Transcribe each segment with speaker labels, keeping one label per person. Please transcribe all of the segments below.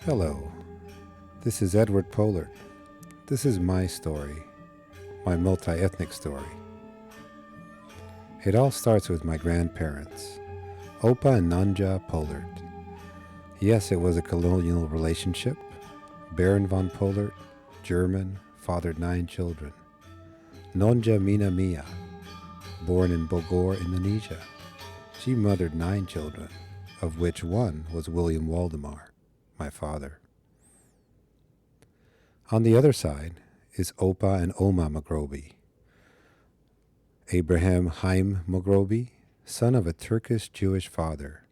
Speaker 1: Hello, this is Edward Pollard. This is my story, my multi-ethnic story. It all starts with my grandparents, Opa and Nanja Pollard. Yes, it was a colonial relationship. Baron von Pollard, German, fathered 9 children. Nonja Mina Mia, born in Bogor, Indonesia. She mothered 9 children, of which one was William Waldemar, my father. On the other side is Opa and Oma Mogrobi. Abraham Haim Mogrobi, son of a Turkish Jewish father.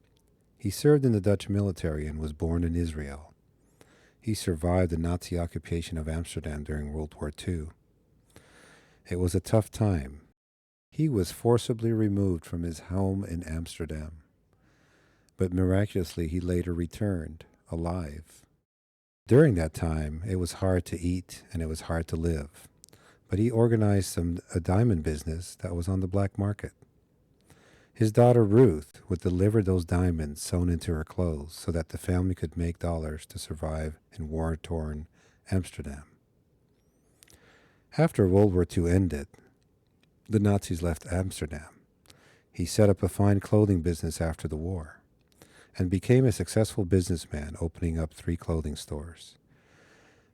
Speaker 1: He served in the Dutch military and was born in Israel. He survived the Nazi occupation of Amsterdam during World War II. It was a tough time. He was forcibly removed from his home in Amsterdam, but miraculously he later returned, alive. During that time, it was hard to eat and it was hard to live, but he organized a diamond business that was on the black market. His daughter Ruth would deliver those diamonds sewn into her clothes so that the family could make dollars to survive in war-torn Amsterdam. After World War II ended, the Nazis left Amsterdam. He set up a fine clothing business after the war and became a successful businessman, opening up 3 clothing stores.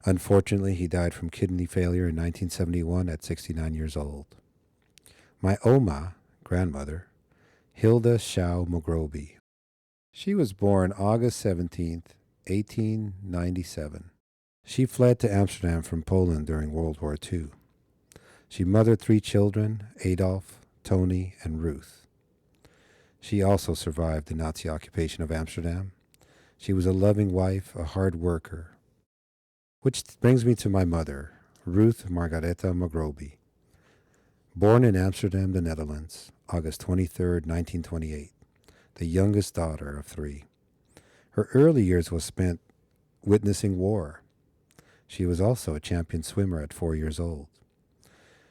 Speaker 1: Unfortunately, he died from kidney failure in 1971 at 69 years old. My Oma, grandmother, Hilda Shao Mogrobi. She was born August 17th, 1897. She fled to Amsterdam from Poland during World War II. She mothered 3 children, Adolf, Tony, and Ruth. She also survived the Nazi occupation of Amsterdam. She was a loving wife, a hard worker. Which brings me to my mother, Ruth Margaretha Mogrobi. Born in Amsterdam, the Netherlands, August 23, 1928, the youngest daughter of 3. Her early years was spent witnessing war. She was also a champion swimmer at 4 years old.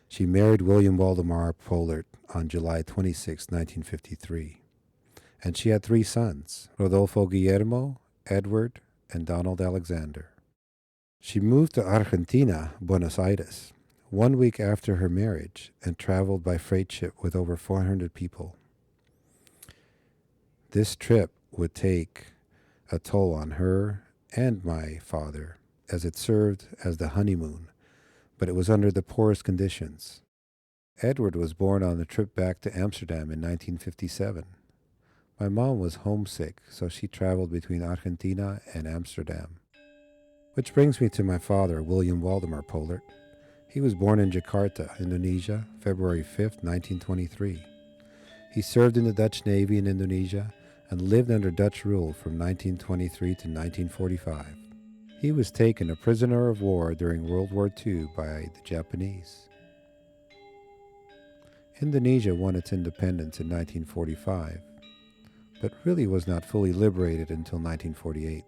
Speaker 1: She married William Waldemar Pollard on July 26, 1953, and she had 3 sons, Rodolfo Guillermo, Edward, and Donald Alexander. She moved to Argentina, Buenos Aires, 1 week after her marriage and traveled by freight ship with over 400 people. This trip would take a toll on her and my father, as it served as the honeymoon, but it was under the poorest conditions. Edward was born on the trip back to Amsterdam in 1957. My mom was homesick, so she traveled between Argentina and Amsterdam. Which brings me to my father, William Waldemar Pollard. He was born in Jakarta, Indonesia, February 5, 1923. He served in the Dutch Navy in Indonesia and lived under Dutch rule from 1923 to 1945. He was taken a prisoner of war during World War II by the Japanese. Indonesia won its independence in 1945, but really was not fully liberated until 1948.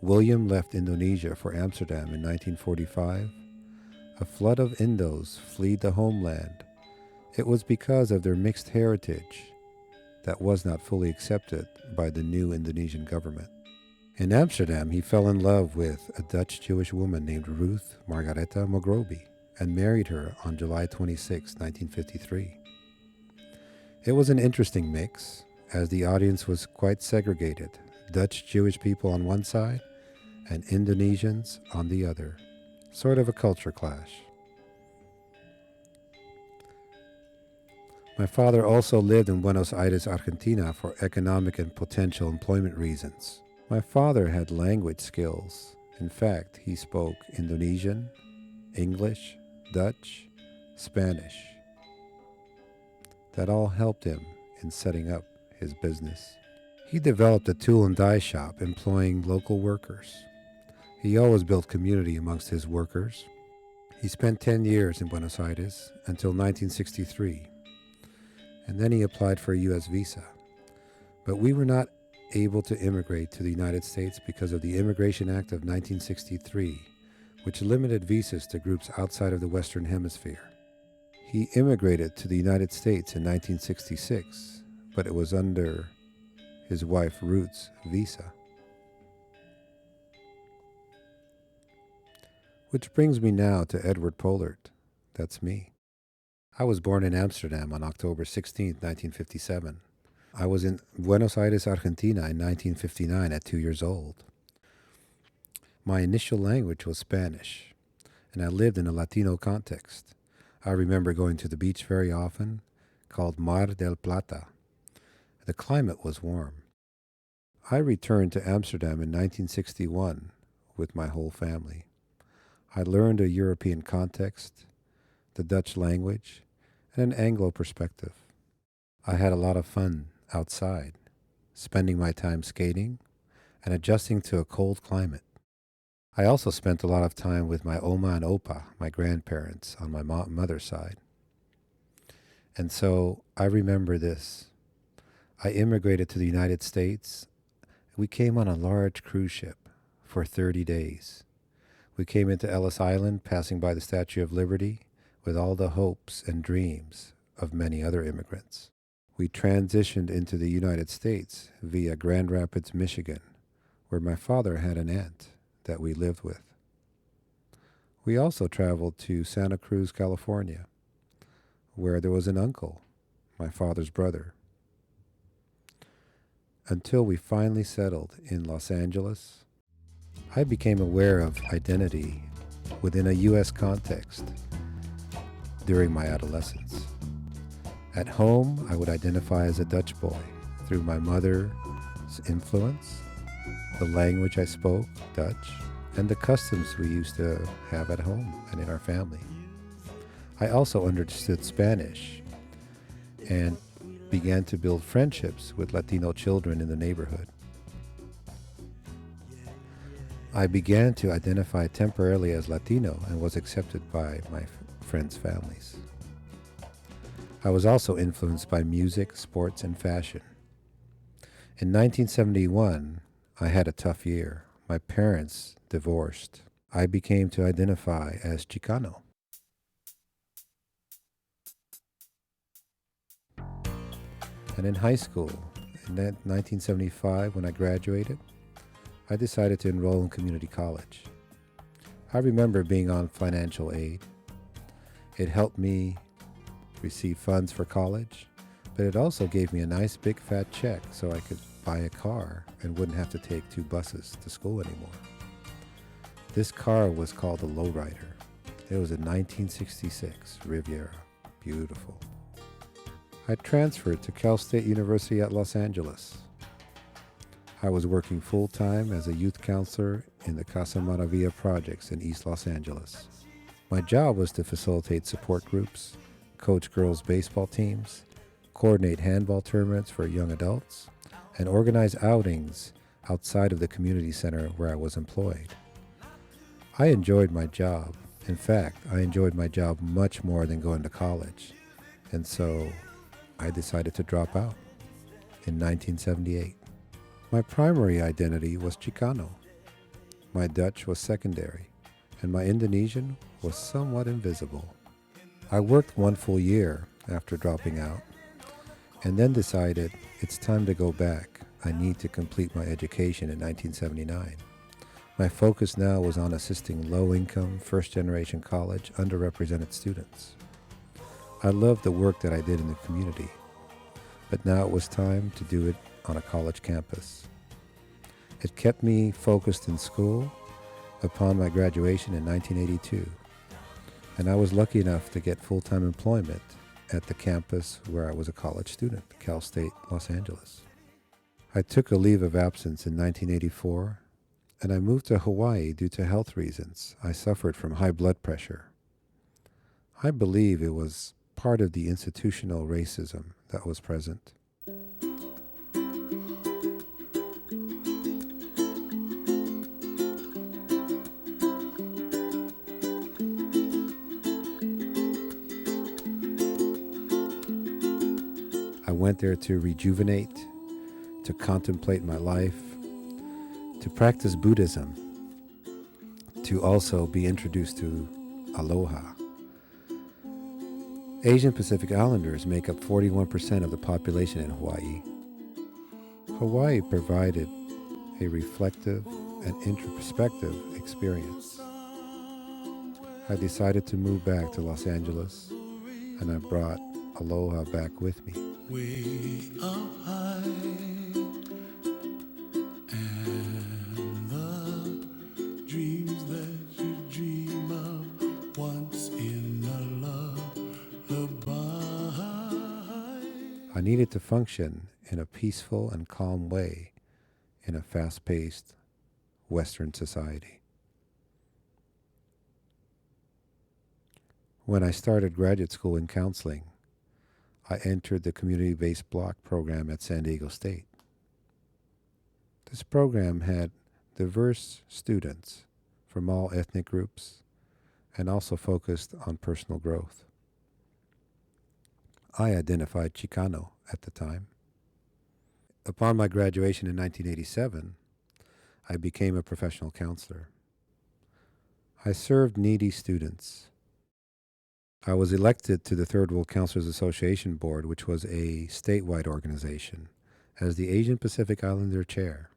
Speaker 1: William left Indonesia for Amsterdam in 1945. A flood of Indos fled the homeland. It was because of their mixed heritage that was not fully accepted by the new Indonesian government. In Amsterdam, he fell in love with a Dutch Jewish woman named Ruth Margaretha Mogrobi and married her on July 26, 1953. It was an interesting mix, as the audience was quite segregated, Dutch Jewish people on one side and Indonesians on the other. Sort of a culture clash. My father also lived in Buenos Aires, Argentina for economic and potential employment reasons. My father had language skills. In fact, he spoke Indonesian, English, Dutch, Spanish. That all helped him in setting up his business. He developed a tool and die shop employing local workers. He always built community amongst his workers. He spent 10 years in Buenos Aires until 1963, and then he applied for a U.S. visa. But we were not able to immigrate to the United States because of the Immigration Act of 1963, which limited visas to groups outside of the Western Hemisphere. He immigrated to the United States in 1966, but it was under his wife Ruth's visa. Which brings me now to Edward Pollard. That's me. I was born in Amsterdam on October 16, 1957. I was in Buenos Aires, Argentina in 1959 at 2 years old. My initial language was Spanish, and I lived in a Latino context. I remember going to the beach very often, called Mar del Plata. The climate was warm. I returned to Amsterdam in 1961 with my whole family. I learned a European context, the Dutch language, and an Anglo perspective. I had a lot of fun outside, spending my time skating and adjusting to a cold climate. I also spent a lot of time with my Oma and Opa, my grandparents, on my mother's side. And so I remember this. I immigrated to the United States. We came on a large cruise ship for 30 days. We came into Ellis Island, passing by the Statue of Liberty, with all the hopes and dreams of many other immigrants. We transitioned into the United States via Grand Rapids, Michigan, where my father had an aunt that we lived with. We also traveled to Santa Cruz, California, where there was an uncle, my father's brother, until we finally settled in Los Angeles. I became aware of identity within a U.S. context during my adolescence. At home, I would identify as a Dutch boy through my mother's influence, the language I spoke, Dutch, and the customs we used to have at home and in our family. I also understood Spanish and began to build friendships with Latino children in the neighborhood. I began to identify temporarily as Latino and was accepted by my friends' families. I was also influenced by music, sports, and fashion. In 1971, I had a tough year. My parents divorced. I became to identify as Chicano. And in high school, in 1975, when I graduated, I decided to enroll in community college. I remember being on financial aid. It helped me receive funds for college, but it also gave me a nice big fat check so I could buy a car and wouldn't have to take 2 buses to school anymore. This car was called a lowrider. It was a 1966 Riviera. Beautiful. I transferred to Cal State University at Los Angeles. I was working full-time as a youth counselor in the Casa Maravilla projects in East Los Angeles. My job was to facilitate support groups, coach girls' baseball teams, coordinate handball tournaments for young adults, and organize outings outside of the community center where I was employed. I enjoyed my job. In fact, I enjoyed my job much more than going to college, and so I decided to drop out in 1978. My primary identity was Chicano. My Dutch was secondary, and my Indonesian was somewhat invisible. I worked 1 full year after dropping out, and then decided it's time to go back. I need to complete my education in 1979. My focus now was on assisting low-income, first-generation college, underrepresented students. I loved the work that I did in the community, but now it was time to do it on a college campus. It kept me focused in school upon my graduation in 1982, and I was lucky enough to get full-time employment at the campus where I was a college student, Cal State, Los Angeles. I took a leave of absence in 1984, and I moved to Hawaii due to health reasons. I suffered from high blood pressure. I believe it was part of the institutional racism that was present. I went there to rejuvenate, to contemplate my life, to practice Buddhism, to also be introduced to aloha. Asian Pacific Islanders make up 41% of the population in Hawaii. Hawaii provided a reflective and introspective experience. I decided to move back to Los Angeles, and I brought aloha back with me.
Speaker 2: Way up high, and the dreams that you dream of once in a lullaby.
Speaker 1: I needed to function in a peaceful and calm way in a fast-paced Western society. When I started graduate school in counseling, I entered the community-based block program at San Diego State. This program had diverse students from all ethnic groups and also focused on personal growth. I identified Chicano at the time. Upon my graduation in 1987, I became a professional counselor. I served needy students. I was elected to the Third World Counselors Association Board, which was a statewide organization, as the Asian Pacific Islander chair,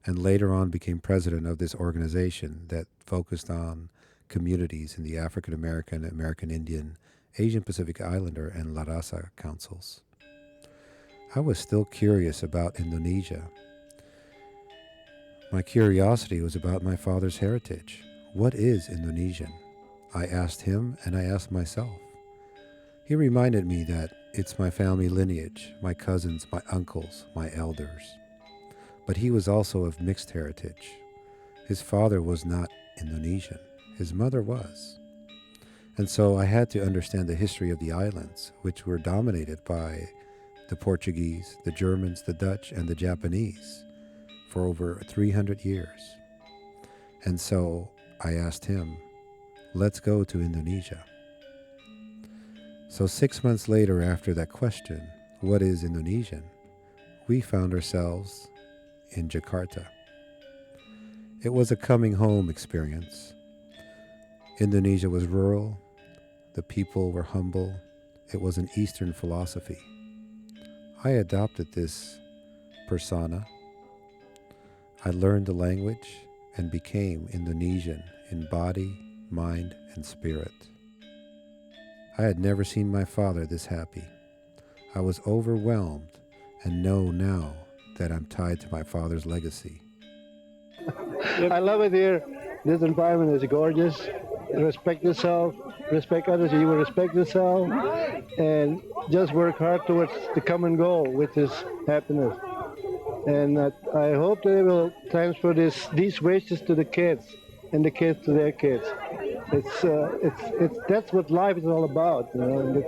Speaker 1: and later on became president of this organization that focused on communities in the African American, American Indian, Asian Pacific Islander, and La Raza councils. I was still curious about Indonesia. My curiosity was about my father's heritage. What is Indonesian? I asked him and I asked myself. He reminded me that it's my family lineage, my cousins, my uncles, my elders. But he was also of mixed heritage. His father was not Indonesian. His mother was. And so I had to understand the history of the islands, which were dominated by the Portuguese, the Germans, the Dutch, and the Japanese for over 300 years. And so I asked him, let's go to Indonesia. So 6 months later, after that question, what is Indonesian? We found ourselves in Jakarta. It was a coming home experience. Indonesia was rural. The people were humble. It was an Eastern philosophy. I adopted this persona. I learned the language and became Indonesian in body, mind, and spirit. I had never seen my father this happy. I was overwhelmed and know now that I'm tied to my father's legacy.
Speaker 3: I love it here. This environment is gorgeous. Respect yourself, respect others, you will respect yourself, and just work hard towards the common goal, which is happiness. And I hope they will transfer these wishes to the kids, and the kids to their kids. It's that's what life is all about. You know,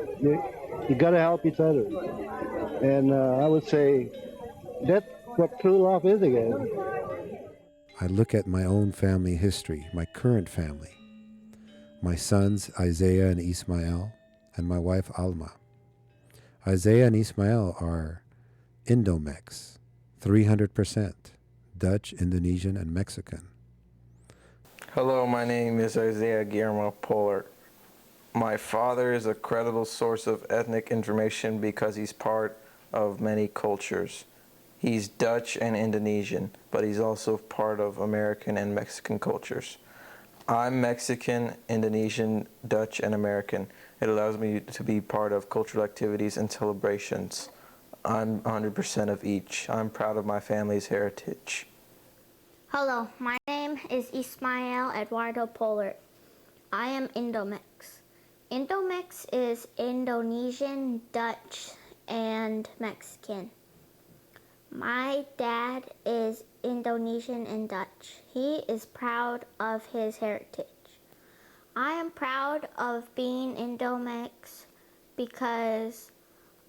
Speaker 3: you gotta help each other, and I would say that's what true love is again.
Speaker 1: I look at my own family history, my current family, my sons Isaiah and Ismael, and my wife Alma. Isaiah and Ismael are Indomex, 300%, Dutch, Indonesian, and Mexican.
Speaker 4: Hello, my name is Isaiah Guillermo Pollard. My father is a credible source of ethnic information because he's part of many cultures. He's Dutch and Indonesian, but he's also part of American and Mexican cultures. I'm Mexican, Indonesian, Dutch, and American. It allows me to be part of cultural activities and celebrations. I'm 100% of each. I'm proud of my family's heritage.
Speaker 5: Hello, my name is Ismael Eduardo Pollard. I am Indomex. Indomex is Indonesian, Dutch, and Mexican. My dad is Indonesian and Dutch. He is proud of his heritage. I am proud of being Indomex because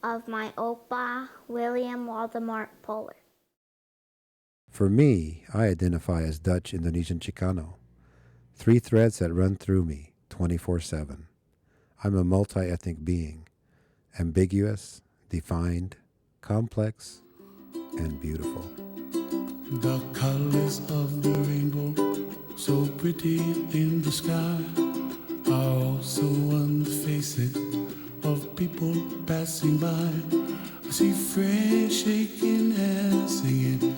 Speaker 5: of my Opa, William Waldemar Pollard.
Speaker 1: For me, I identify as Dutch, Indonesian, Chicano. 3 threads that run through me 24/7. I'm a multi-ethnic being, ambiguous, defined, complex, and beautiful.
Speaker 2: The colors of the rainbow, so pretty in the sky are also on the faces of people passing by. I see friends shaking and singing